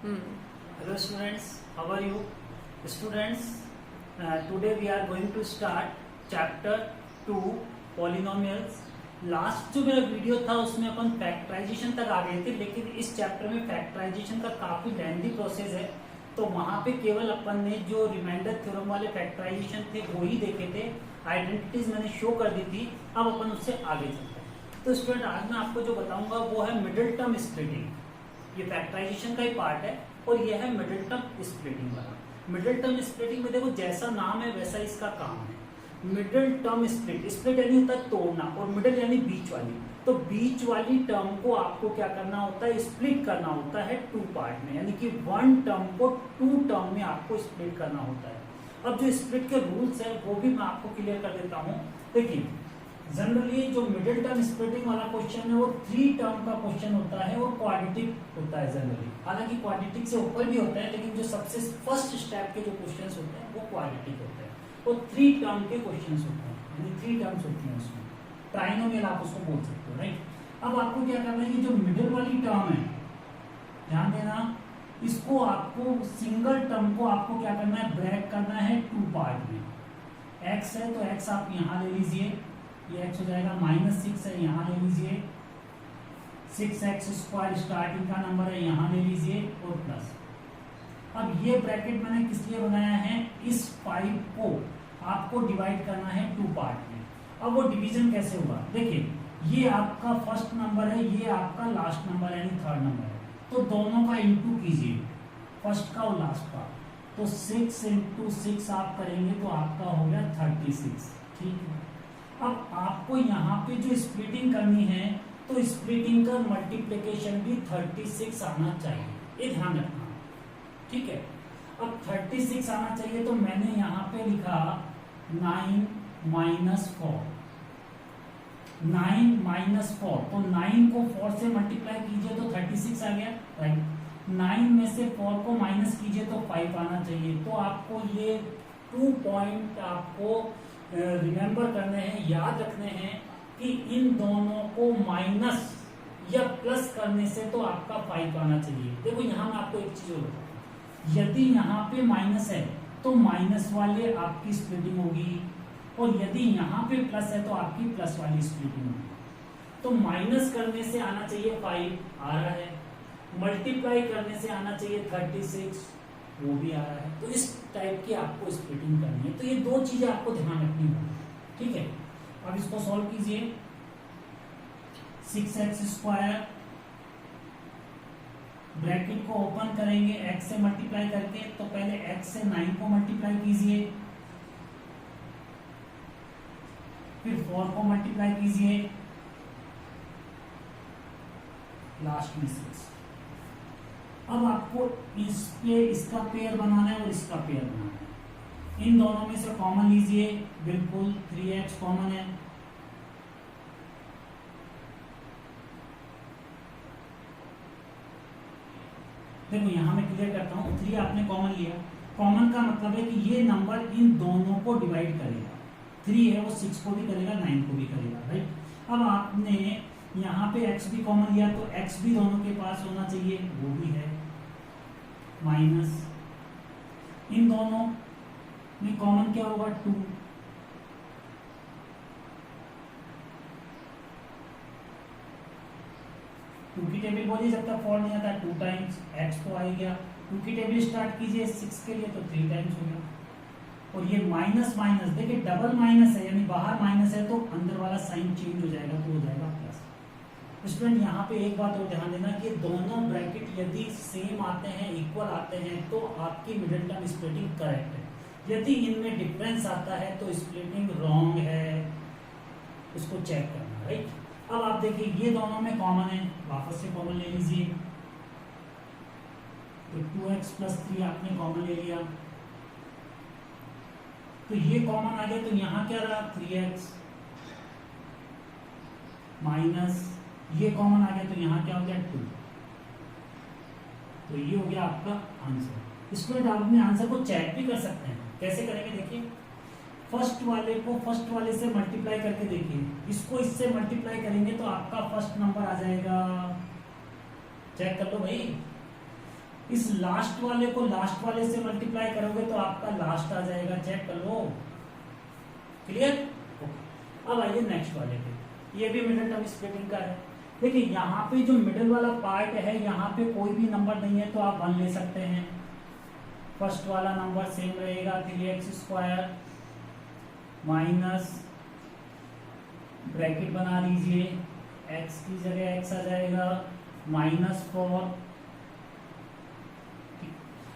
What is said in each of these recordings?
Hello students, how are you? Students, today we are going to start chapter 2 polynomials. Last जो मेरा video था उसमें अपन factorisation तक आ गए थे, लेकिन इस चैप्टर में फैक्टराइजेशन का काफी लेंथी प्रोसेस है, तो वहां पे केवल अपन ने जो रिमाइंडर थ्योरम वाले फैक्टराइजेशन थे वो ही देखे थे, आइडेंटिटीज मैंने शो कर दी थी। अब अपन उससे आगे चलते हैं। तो स्टूडेंट, आज मैं आपको जो बताऊंगा वो है मिडिल टर्म स्प्लिटिंग। ये फैक्टराइजेशन का ही पार्ट है और ये है मिडिल टर्म स्प्लिटिंग वाला। मिडिल टर्म स्प्लिटिंग में देखो जैसा नाम है वैसा इसका काम है। मिडिल टर्म स्प्लिट, स्प्लिट यानी होता है तोड़ना और मिडिल यानी बीच वाली। तो बीच वाली टर्म को आपको क्या करना होता है, स्प्लिट करना होता है टू पार्ट में, यानी कि वन टर्म को टू टर्म में आपको स्प्लिट करना होता है। अब जो स्प्लिट के रूल्स है वो भी मैं आपको क्लियर कर देता हूँ। देखिए, जनरली जो मिडिल टर्म स्प्लिटिंग वाला क्वेश्चन है वो 3 टर्म का क्वेश्चन होता है और क्वाड्रेटिक होता है जनरली। हालांकि क्वाड्रेटिक से ऊपर भी होता है, लेकिन जो सबसे फर्स्ट स्टेप के जो क्वेश्चंस होते हैं वो क्वाड्रेटिक होते हैं। वो 3 टर्म के क्वेश्चंस होते हैं, यानी 3 टर्म्स होती हैं उसमें। ट्राइनोमियल आप उसको बोल सकते हो, राइट। अब आपको क्या करना है, ये जो मिडिल वाली टर्म है, ध्यान देना, इसको आपको सिंगल टर्म को आपको क्या करना है, ब्रेक करना है 2 पार्ट में। x है तो x आप यहाँ ले लीजिए, ये x हो जाएगा, -6 है यहाँ ले लीजिए, 6x² स्टार्टिंग का नंबर है यहाँ ले लीजिए और प्लस। अब ये ब्रैकेट मैंने किस लिए बनाया है, इस 5 को आपको डिवाइड करना है 2 पार्ट में। अब वो डिवीजन कैसे होगा, देखिए ये आपका फर्स्ट नंबर है, ये आपका लास्ट नंबर है यानी थर्ड नंबर है, तो दोनों का इंटू कीजिए, फर्स्ट का और लास्ट का। तो 6 × 6 आप करेंगे तो आपका हो गया 36, ठीक है। अब आपको यहाँ पे जो स्प्लिटिंग करनी है तो स्प्लिटिंग का मल्टीप्लिकेशन भी 36 आना चाहिए, ये ध्यान रखना, ठीक है। अब 36 आना चाहिए तो मैंने यहाँ पे लिखा 9 - 4, 9 - 4, तो 9 को 4 से मल्टीप्लाई कीजिए तो 36 आ गया, राइट। 9 में से 4 को माइनस कीजिए तो 5 आना चाहिए। तो आपको ये 2 पॉइंट आपको रिमेंबर करने हैं, याद रखने हैं कि इन दोनों को माइनस या प्लस करने से तो आपका 5 आना चाहिए। देखो यहाँ मैं आपको एक चीज और बताऊं, यदि यहाँ पे माइनस है तो माइनस वाले आपकी स्प्लिटिंग होगी, और यदि यहाँ पे प्लस है तो आपकी प्लस वाली स्प्लिटिंग होगी। तो माइनस करने से आना चाहिए 5, आ रहा है, मल्टीप्लाई करने से आना चाहिए 36, वो भी आ रहा है। तो इस टाइप की आपको स्प्लिटिंग करनी है। तो ये 2 चीजें आपको ध्यान रखनी होगी, ठीक है। अब इसको सॉल्व कीजिए, 6x² ब्रैकेट को ओपन करेंगे x से मल्टीप्लाई करके, तो पहले x से 9 को मल्टीप्लाई कीजिए, फिर 4 को मल्टीप्लाई कीजिए, लास्ट में 6। अब आपको इस पे इसका पेयर बनाना है और इसका पेयर बनाना है। इन दोनों में से कॉमन लीजिए, बिल्कुल 3x कॉमन है, देखो यहां मैं क्लियर करता हूं, 3 आपने कॉमन लिया। कॉमन का मतलब है कि ये नंबर इन दोनों को डिवाइड करेगा, 3 है वो 6 को भी करेगा, 9 को भी करेगा, राइट। अब आपने यहाँ पे x भी कॉमन लिया तो x भी दोनों के पास होना चाहिए, वो भी है, माइनस इन दोनों में कॉमन क्या होगा, 2। टू की टेबल बोलिए, जब तक 4 नहीं आता 2 टाइम्स x तो आ ही गया। 2 की टेबल स्टार्ट कीजिए 6 के लिए तो 3 टाइम्स हो गया। और ये माइनस माइनस, देखिए डबल माइनस है, यानी बाहर माइनस है तो अंदर वाला साइन चेंज हो जाएगा तो हो जाएगा प्लस। स्टूडेंट यहाँ पे एक बात और ध्यान देना कि दोनों ब्रैकेट यदि सेम आते हैं, इक्वल आते हैं, तो आपकी मिडिल टर्म स्प्लिटिंग करेक्ट है। यदि इनमें डिफरेंस आता है तो स्प्लिटिंग रॉन्ग है, उसको चेक करना, राइट। अब आप देखिए ये दोनों में कॉमन है, वापस से कॉमन ले लीजिए, तो 2x + 3 आपने कॉमन ले लिया, तो ये कॉमन आ गया, तो यहाँ क्या रहा, 3x माइनस ये कॉमन आ गया, तो यहाँ क्या हो गया, 2। तो ये हो गया आपका आंसर। स्टूडेंट आप अपने आंसर को चेक भी कर सकते हैं, कैसे करेंगे, देखिए फर्स्ट वाले को फर्स्ट वाले से मल्टीप्लाई करके देखिए, इसको इससे मल्टीप्लाई करेंगे तो आपका फर्स्ट नंबर आ जाएगा, चेक कर लो भाई। इस लास्ट वाले को लास्ट वाले से मल्टीप्लाई करोगे तो आपका लास्ट आ जाएगा, चेक कर लो। क्लियर? अब आइए नेक्स्ट वाले पे, ये भी मिडिल टर्म स्प्लिटिंग का है। देखिए यहाँ पे जो मिडिल वाला पार्ट है, यहाँ पे कोई भी नंबर नहीं है तो आप 1 ले सकते हैं। फर्स्ट वाला नंबर सेम रहेगा, 3x² माइनस ब्रैकेट बना लीजिए, x की जगह x आ जाएगा -4।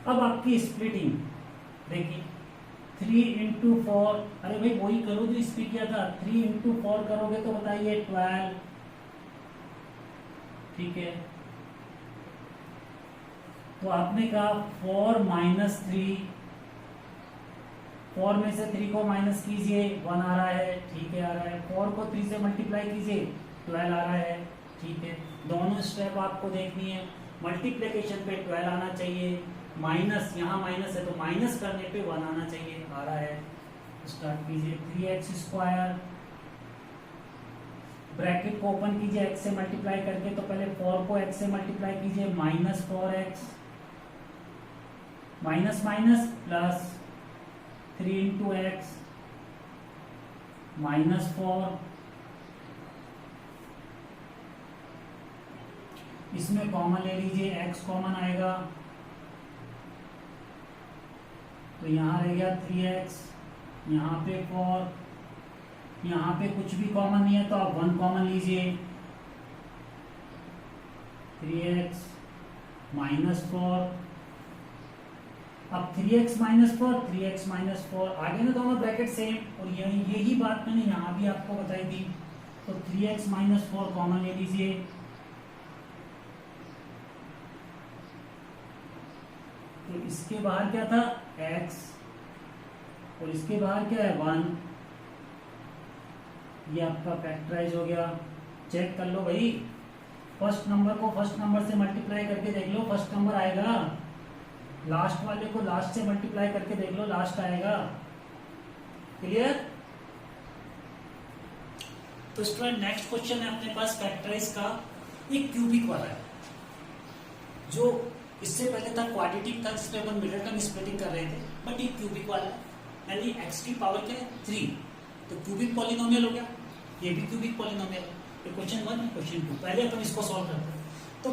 अब आपकी स्प्लिटिंग देखिए 3 into 4, अरे भाई वही करो जो इस पे किया था, 3 into 4 करोगे तो बताइए 12, ठीक है। तो आपने कहा 4 - 3, 4 में से 3 को माइनस कीजिए, 1 आ रहा है, ठीक है आ रहा है। 4 को 3 से मल्टीप्लाई कीजिए, 12 आ रहा है, ठीक है। दोनों स्टेप आपको देखनी है। मल्टीप्लिकेशन पे 12 आना चाहिए, माइनस यहाँ माइनस है तो माइनस करने पे 1 आना चाहिए, आ रहा है। स्टार्ट कीजिए, 3x², ब्रैकेट को ओपन कीजिए x से मल्टीप्लाई करके, तो पहले 4 को x से मल्टीप्लाई कीजिए, -4x minus minus plus 3 into x -4, इसमें कॉमन ले लीजिए, x कॉमन आएगा तो यहाँ रह गया 3x, यहाँ पे 4, यहाँ पे कुछ भी कॉमन नहीं है तो आप 1 कॉमन लीजिए, 3x -4। अब 3x -4, 3x -4 आगे ना दोनों ब्रैकेट सेम, और यही बात मैंने यहाँ भी आपको बताई थी। तो 3x -4 कॉमन ले लीजिए, तो इसके बाहर क्या था x, और इसके बाहर क्या है 1, ये आपका फैक्टराइज हो गया। चेक कर लो भाई, फर्स्ट नंबर को फर्स्ट नंबर से मल्टीप्लाई करके देख लो, फर्स्ट नंबर आएगा। लास्ट वाले को लास्ट से मल्टीप्लाई करके देख लो, लास्ट आएगा। क्लियर? तो स्टूडेंट नेक्स्ट क्वेश्चन है अपने पास फैक्टराइज का, एक क्यूबिक वाला है। जो इससे पहले था क्वाड्रेटिक था, जिसपे अपन मिडिल टर्म स्प्लिटिंग कर रहे थे, बट ये क्यूबिक वाला है, यानी x की पावर क्या है 3, तो क्यूबिक पॉलिनोमियल हो गया। ये भी क्यूबिक पॉलिनोमियल है। ये क्वेश्चन 1 क्वेश्चन 2, पहले अपन इसको सॉल्व करते हैं। तो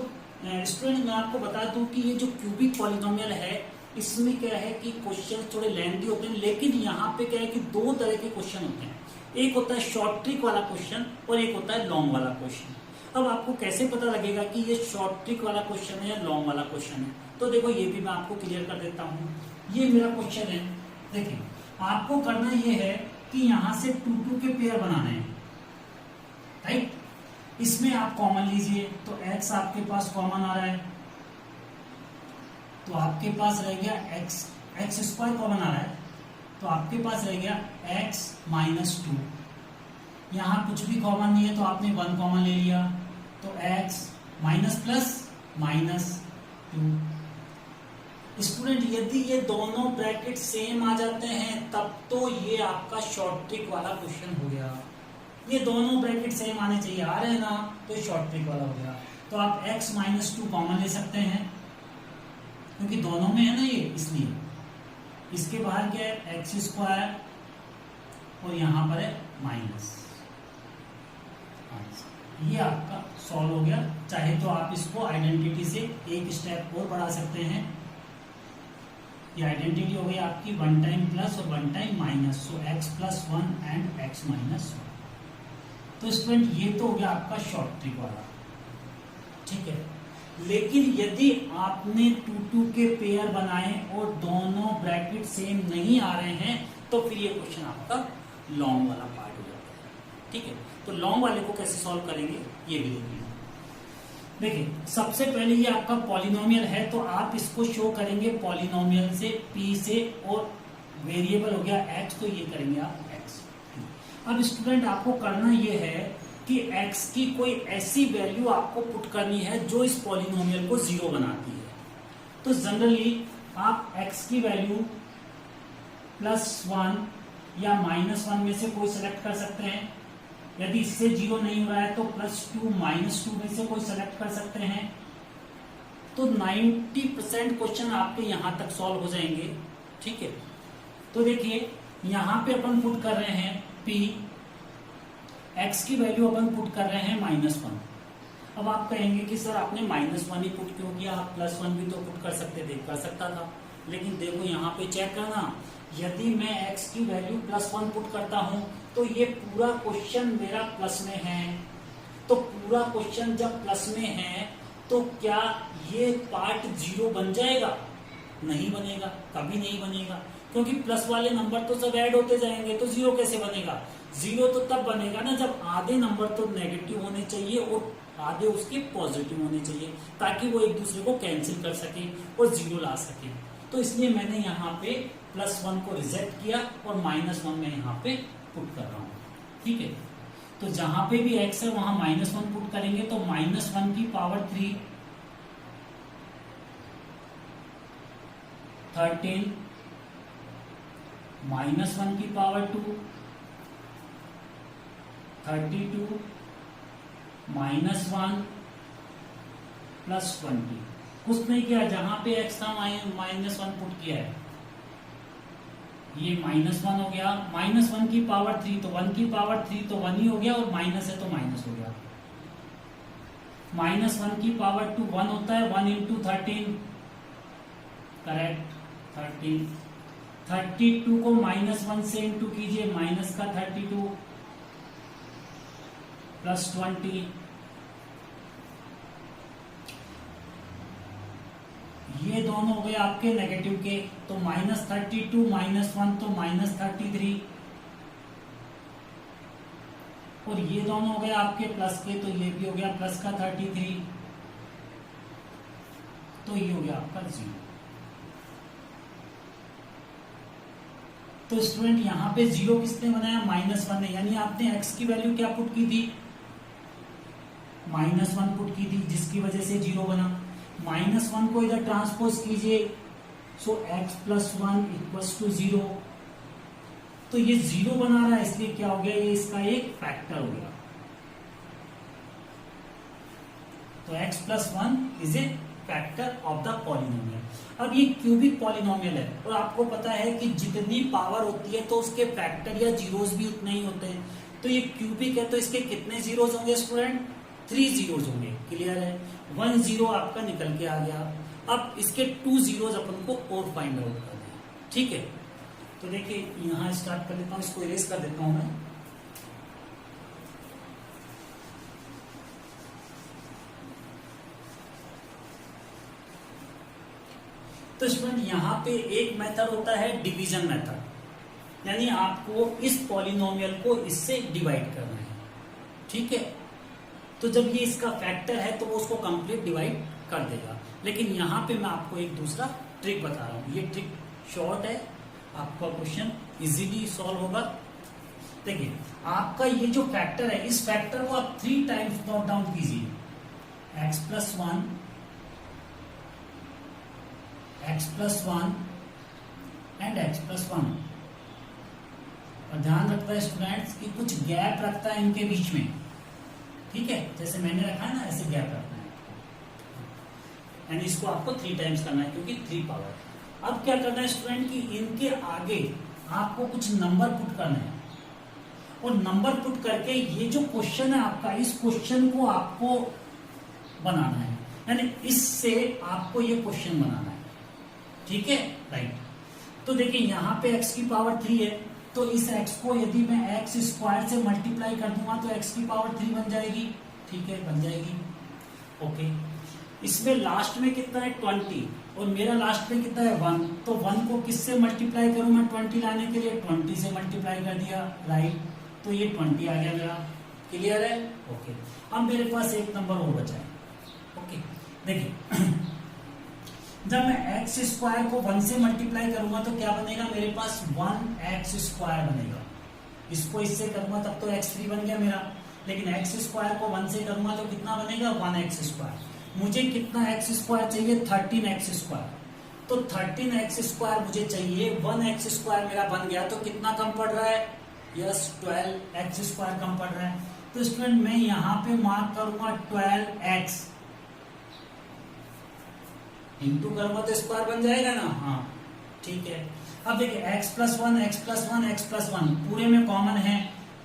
स्टूडेंट मैं आपको बता दूं कि ये जो क्यूबिक पॉलिनोमियल है, इसमें क्या है कि क्वेश्चन थोड़े लेंथी होते हैं, लेकिन यहाँ पे क्या है कि 2 तरह के क्वेश्चन होते हैं। एक होता है शॉर्ट ट्रिक वाला क्वेश्चन और एक होता है लॉन्ग वाला क्वेश्चन। अब आपको कैसे पता लगेगा कि ये शॉर्ट ट्रिक वाला क्वेश्चन है या लॉन्ग वाला क्वेश्चन है? तो देखो ये भी मैं आपको क्लियर कर देता हूँ। ये मेरा क्वेश्चन है, देखिए आपको करना ये है कि यहां से 2 के पेयर बनाने हैं, राइट। इसमें आप कॉमन लीजिए, तो x आपके पास कॉमन आ रहा है, तो आपके पास रह गया x² कॉमन आ रहा है, तो आपके पास रह गया x -2। यहां कुछ भी कॉमन नहीं है तो आपने 1 कॉमन ले लिया, तो x माइनस प्लस -2। स्टूडेंट यदि ये दोनों ब्रैकेट सेम आ जाते हैं तब तो ये आपका शॉर्ट ट्रिक वाला क्वेश्चन हो गया। ये दोनों ब्रैकेट सेम आने चाहिए, आ रहे हैं ना, तो शॉर्ट ट्रिक वाला हो गया। तो आप x -2 कॉमन ले सकते हैं, क्योंकि दोनों में है ना ये, इसलिए इसके बाहर क्या है x² और यहां पर है माइनस। ये आपका सॉल्व हो गया। चाहे तो आप इसको आइडेंटिटी से एक स्टेप और बढ़ा सकते हैं। ये आइडेंटिटी हो गई आपकी 1 टाइम प्लस और 1 time minus, so x +1 and x -1। तो स्टूडेंट ये तो हो गया आपका शॉर्ट ट्रिक वाला, ठीक है। लेकिन यदि आपने 2 के पेयर बनाए और दोनों ब्रैकेट सेम नहीं आ रहे हैं तो फिर ये क्वेश्चन आपका लॉन्ग वाला पार्ट हो जाता है, ठीक है। तो लॉन्ग वाले को कैसे सॉल्व करेंगे ये भी देखिए। देखिए सबसे पहले ये आपका पॉलिनोमियल है, तो आप इसको शो करेंगे पॉलिनोमियल से, p से, और वेरिएबल हो गया x, तो ये करेंगे आप x। अब स्टूडेंट आपको करना ये है कि x की कोई ऐसी वैल्यू आपको पुट करनी है जो इस पॉलिनोमियल को 0 बनाती है। तो जनरली आप x की वैल्यू +1 या -1 में से कोई सेलेक्ट कर सकते हैं। यदि इससे 0 नहीं हो रहा है तो +2 -2 में से कोई सेलेक्ट कर सकते हैं। तो 90% क्वेश्चन आपके यहां तक सॉल्व हो जाएंगे। ठीक है, तो देखिए यहां पे अपन पुट कर रहे हैं p, x की वैल्यू अपन पुट कर रहे हैं -1। अब आप कहेंगे कि सर आपने -1 ही पुट क्यों किया, आप +1 भी तो पुट कर सकते थे। कर सकता था, लेकिन देखो यहाँ पे चेक करना, यदि मैं x की वैल्यू +1 पुट करता हूं तो ये पूरा क्वेश्चन मेरा प्लस में है। तो पूरा क्वेश्चन जब प्लस में है तो क्या ये पार्ट 0 बन जाएगा? नहीं बनेगा, कभी नहीं बनेगा, क्योंकि प्लस वाले नंबर तो सब ऐड होते जाएंगे, तो 0 कैसे बनेगा? 0 तो तब बनेगा ना जब आधे नंबर तो नेगेटिव होने चाहिए और आधे उसके पॉजिटिव होने चाहिए, ताकि वो एक दूसरे को कैंसिल कर सके और 0 ला सके। तो इसलिए मैंने यहाँ पे +1 को रिजेक्ट किया और -1 में यहाँ पे पुट कर रहा हूँ। ठीक है, तो जहां पे भी x है वहां -1 पुट करेंगे, तो -1 की पावर 3 13, -1 की पावर 2 32, -1 +20। कुछ नहीं किया, जहां पे x था -1 पुट किया है, ये -1 हो गया। -1 की पावर 3, तो 1 की पावर 3 तो 1 ही हो गया, और माइनस है तो माइनस हो गया। -1 की पावर 2 1 होता है, 1 इंटू 13, करेक्ट 13। 32 को -1 से इंटू कीजिए, माइनस का 32 +20। ये दोनों हो गए आपके नेगेटिव के, तो -32 -1 तो -33, और ये दोनों हो गए आपके प्लस के, तो ये भी हो गया प्लस का 33, तो ये हो गया आपका 0। तो स्टूडेंट यहाँ पे 0 किसने बनाया? -1 ने, यानी आपने x की वैल्यू क्या पुट की थी? -1 पुट की थी, जिसकी वजह से 0 बना। -1 को इधर ट्रांसपोज कीजिए, सो x + 1 = 0। तो ये 0 बना रहा है, इसलिए क्या हो गया? ये इसका एक फैक्टर हो गया। तो x + 1 is a factor of the polynomial. अब ये क्यूबिक पॉलिनोमियल है, और आपको पता है कि जितनी पावर होती है तो उसके फैक्टर या जीरोस भी उतने ही होते हैं। तो ये क्यूबिक है, तो इसके कितने जीरोस होंगे स्टूडेंट? 3 जीरोस होंगे। क्लियर है? 1 0 आपका निकल के आ गया। अब इसके 2 जीरोस अपन को और फाइंड आउट करना है। ठीक है, तो देखिए यहां स्टार्ट कर देता हूं, इसको इरेज कर देता हूं मैं। तो स्टूडेंट यहाँ पे एक मेथड होता है डिवीजन मेथड, यानी आपको इस पॉलिनोमियल को इससे डिवाइड करना है। ठीक है, तो जब ये इसका फैक्टर है तो वो उसको कंप्लीट डिवाइड कर देगा। लेकिन यहाँ पे मैं आपको एक दूसरा ट्रिक बता रहा हूँ। ये ट्रिक शॉर्ट है, आपका क्वेश्चन इजीली सॉल्व होगा। देखिए आपका ये जो फैक्टर है, इस फैक्टर को आप 3 टाइम्स नोट डाउन कीजिए, x + 1, x + 1 एंड x + 1। और ध्यान रखता है स्टूडेंट्स कि कुछ गैप रखता है इनके बीच में। ठीक है, जैसे मैंने रखा है ना, ऐसे गैप रखना है, यानी इसको आपको 3 टाइम्स करना है, क्योंकि 3 पावर। अब क्या करना है स्टूडेंट कि इनके आगे आपको कुछ नंबर पुट करना है, और नंबर पुट करके ये जो क्वेश्चन है आपका, इस क्वेश्चन को आपको बनाना है, यानी इससे आपको ये क्वेश्चन बनाना है। ठीक है, राइट। तो देखिए यहाँ पे x की पावर 3 है, तो इस x को यदि मैं x² से मल्टीप्लाई कर दूंगा तो x की पावर 3 बन जाएगी। ठीक है, बन जाएगी। ओके, इसमें लास्ट में कितना है? 20, और मेरा लास्ट में कितना है? 1। तो 1 को किससे मल्टीप्लाई करूं मैं 20 लाने के लिए? 20 से मल्टीप्लाई कर दिया, राइट। तो ये 20 आ गया मेरा। क्लियर है? ओके, अब मेरे पास एक नंबर और बचा है। ओके, देखिए जब मैं x² को 1 से मल्टीप्लाई करूंगा तो क्या बनेगा? मेरे पास 1x² बनेगा। इसको इससे करूंगा तब तो x3 बन गया मेरा, लेकिन x² को 1 से करूंगा तो कितना बनेगा? 1x²। मुझे कितना x² चाहिए? 13x²। तो 13x² मुझे चाहिए, 1x² मेरा बन गया, तो कितना कम पड़ रहा है? यस, 12x² कम पड़ रहा है। तो स्टूडेंट मैं यहाँ पे मार्क करूंगा 12x। इंटू करूंगा तो स्क्वायर बन जाएगा ना, हाँ ठीक है। अब देखिए x plus one x plus one x plus one पूरे में कॉमन है,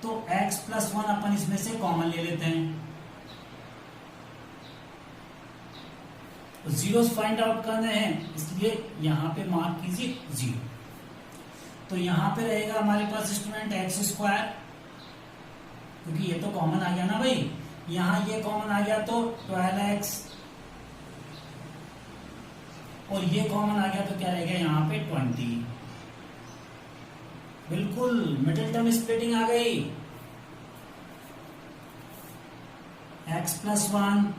तो x प्लस वन अपन इसमें से कॉमन ले लेते हैं। जीरो फाइंड आउट करने हैं, इसलिए यहां पे मार्क कीजिए 0। तो यहां पे रहेगा हमारे पास स्टूडेंट एक्स स्क्वायर, क्योंकि ये तो कॉमन आ गया ना भाई, यहां ये कॉमन आ गया तो 12x, और ये कॉमन आ गया तो क्या रहेगा यहाँ पे 20। बिल्कुल मिडिल टर्म स्प्लिटिंग आ गई। x plus one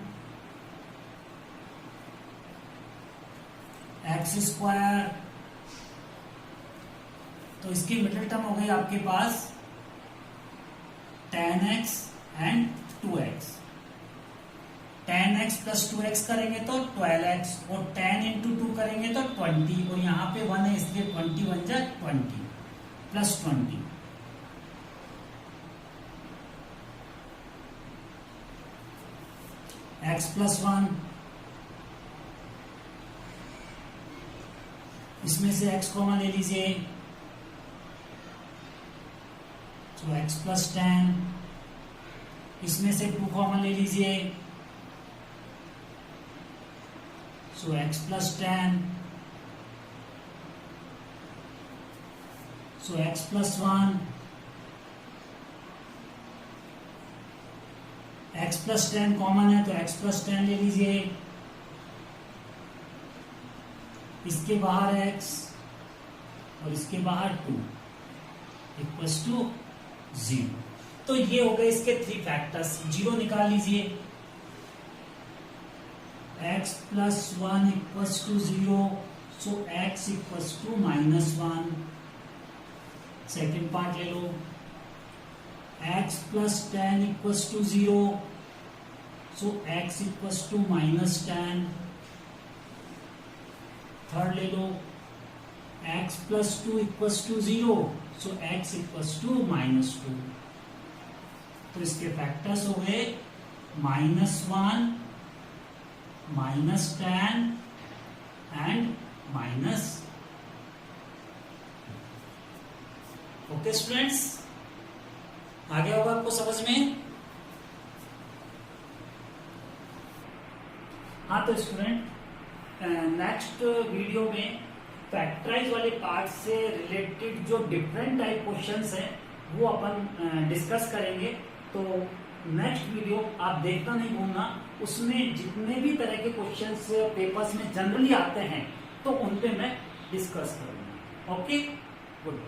x square, तो इसकी मिडिल टर्म हो गई आपके पास 10x and 2x। 10x plus 2x करेंगे तो 12x, और 10 इंटू 2 करेंगे तो 20, और यहाँ पे 1 है इसलिए 20 बन जाए 20 प्लस 20। x प्लस वन, इसमें से x कॉमन ले लीजिए, तो x प्लस 10, इसमें से 2 कॉमन ले लीजिए, so x plus 10, so x plus 1, x plus 10 common है तो x plus 10 ले लीजिए, इसके बाहर x और इसके बाहर 2 इक्वल्स टू 0। तो ये हो गए इसके 3 फैक्टर्स, 0 निकाल लीजिए, x plus 1 equals to 0, so x equals to -1। Second part ले लो, x plus 10 equals to 0, so x equals to -10। Third ले लो, x plus 2 equals to 0, so x equals to -2। तो इसके फैक्टर्स हो गए -1, -10 एंड माइनस। ओके स्टूडेंट्स, आ गया होगा आपको समझ में? हाँ तो स्टूडेंट, नेक्स्ट वीडियो में फैक्टराइज वाले पार्ट से रिलेटेड जो डिफरेंट टाइप क्वेश्चंस हैं वो अपन डिस्कस करेंगे। तो नेक्स्ट वीडियो आप देखना नहीं भूलना, उसमें जितने भी तरह के क्वेश्चंस पेपर्स में जनरली आते हैं तो उन पे मैं डिस्कस करूंगा। Okay, good.